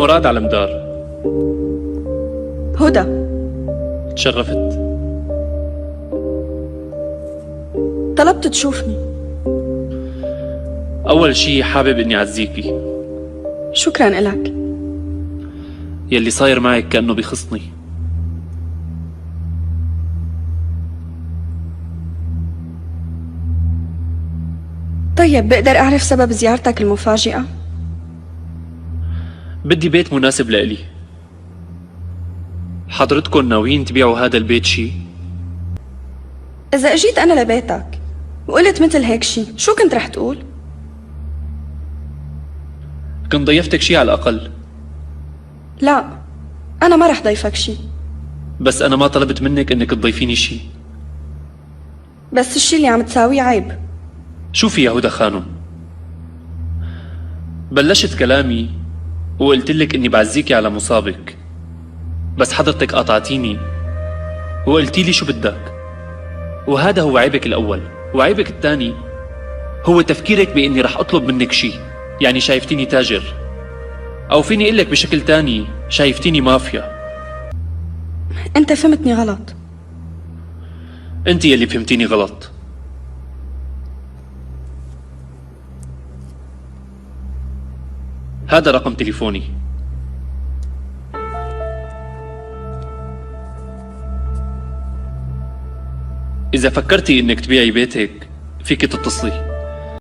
مراد على مدار. هدى. تشرفت. طلبت تشوفني. أول شي حابب إني أعزيكي. شكرا إلك. يلي صاير معك كأنه بيخصني. طيب بقدر أعرف سبب زيارتك المفاجئة؟ بدي بيت مناسب لإلي. حضرتكن ناويين تبيعوا هذا البيت شي؟ إذا أجيت أنا لبيتك وقلت مثل هيك شي، شو كنت رح تقول؟ كنت ضيفتك شي على الأقل. لا، أنا ما رح ضيفك شي. بس أنا ما طلبت منك إنك تضيفيني شي. بس الشي اللي عم تساويه عيب. شوفي يا هدى خانم، بلشت كلامي وقلت لك إني بعزيكي على مصابك، بس حضرتك قاطعتيني وقلتي لي شو بدك، وهذا هو عيبك الأول. وعيبك الثاني هو تفكيرك بإني رح أطلب منك شي، يعني شايفتيني تاجر، أو فيني أقول لك بشكل تاني شايفتيني مافيا. أنت فهمتني غلط. أنت يلي فهمتيني غلط. هذا رقم تليفوني. إذا فكرتي إنك تبيعي بيتك فيك تتصلي.